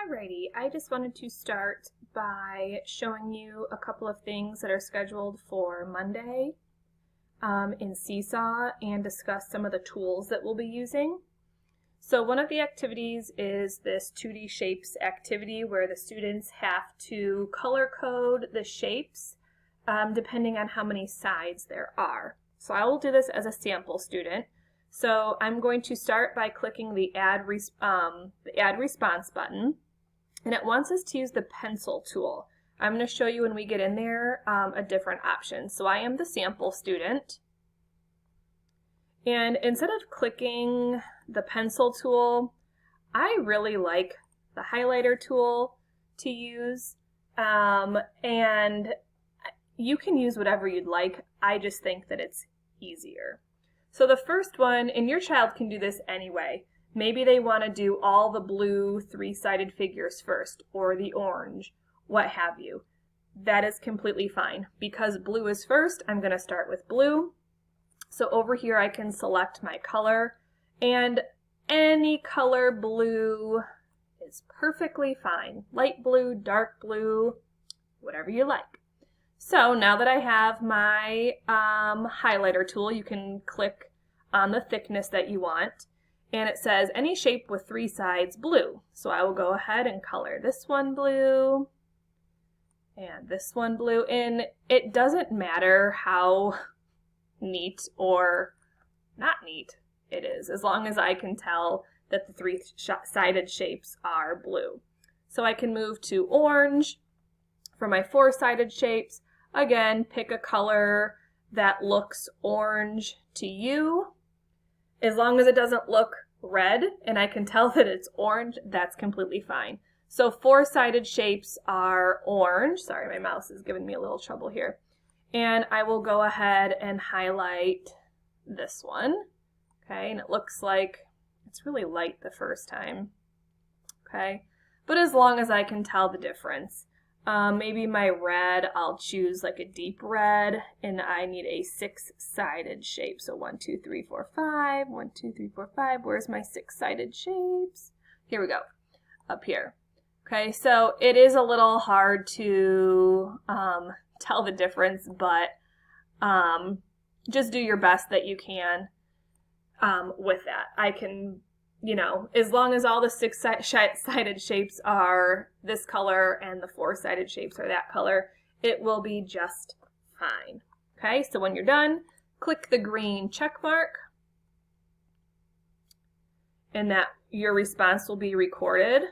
Alrighty, I just wanted to start by showing you a couple of things that are scheduled for Monday in Seesaw and discuss some of the tools that we'll be using. So one of the activities is this 2D shapes activity where the students have to color code the shapes depending on how many sides there are. So I will do this as a sample student. So I'm going to start by clicking the Add Response button, and it wants us to use the pencil tool. I'm going to show you when we get in there a different option. So I am the sample student, and instead of clicking the pencil tool, I really like the highlighter tool to use, and you can use whatever you'd like. I just think that it's easier. So the first one, and your child can do this anyway. Maybe they want to do all the blue three-sided figures first, or the orange, what have you. That is completely fine. Because blue is first, I'm going to start with blue. So over here I can select my color, and any color blue is perfectly fine. Light blue, dark blue, whatever you like. So now that I have my highlighter tool, you can click on the thickness that you want, and it says any shape with three sides blue. So I will go ahead and color this one blue and this one blue, and it doesn't matter how neat or not neat it is, as long as I can tell that the three-sided shapes are blue. So I can move to orange for my four-sided shapes. Again, pick a color that looks orange to you. As long as it doesn't look red and I can tell that it's orange, that's completely fine. So four-sided shapes are orange. Sorry, my mouse is giving me a little trouble here. And I will go ahead and highlight this one. Okay, and it looks like it's really light the first time. Okay, but as long as I can tell the difference. Maybe my red, I'll choose like a deep red, and I need a six-sided shape. So 1, 2, 3, 4, 5, 1, 2, 3, 4, 5. Where's my six-sided shapes? Here we go, up here. Okay, so it is a little hard to tell the difference, but just do your best that you can with that. I can, as long as all the six-sided shapes are this color and the four-sided shapes are that color, it will be just fine. Okay, so when you're done, click the green check mark, and that your response will be recorded.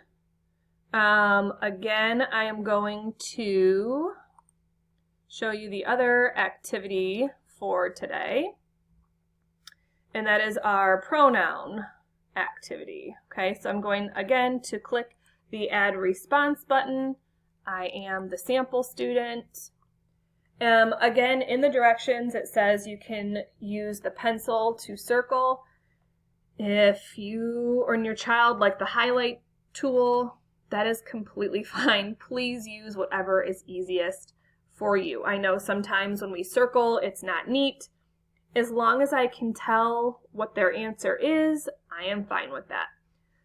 Again, I am going to show you the other activity for today, and that is our pronoun activity. Okay, so I'm going again to click the Add Response button. I am the sample student. Again, in the directions it says you can use the pencil to circle. If you or your child like the highlight tool, that is completely fine. Please use whatever is easiest for you. I know sometimes when we circle, it's not neat. As long as I can tell what their answer is, I am fine with that.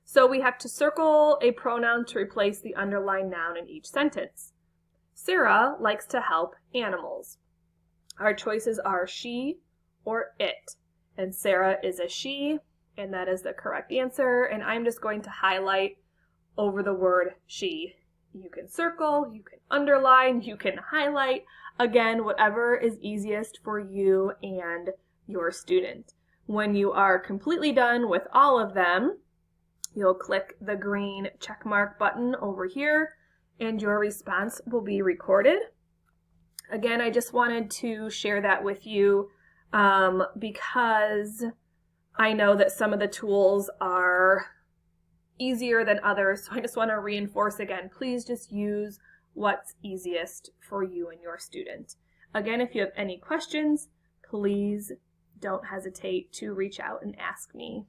So we have to circle a pronoun to replace the underlined noun in each sentence. Sarah likes to help animals. Our choices are she or it, and Sarah is a she, and that is the correct answer, and I'm just going to highlight over the word she. You can circle, you can underline, you can highlight. Again, whatever is easiest for you and your student. When you are completely done with all of them, you'll click the green check mark button over here, and your response will be recorded. Again, I just wanted to share that with you because I know that some of the tools are easier than others, so I just want to reinforce again, please just use what's easiest for you and your student. Again, if you have any questions, please don't hesitate to reach out and ask me.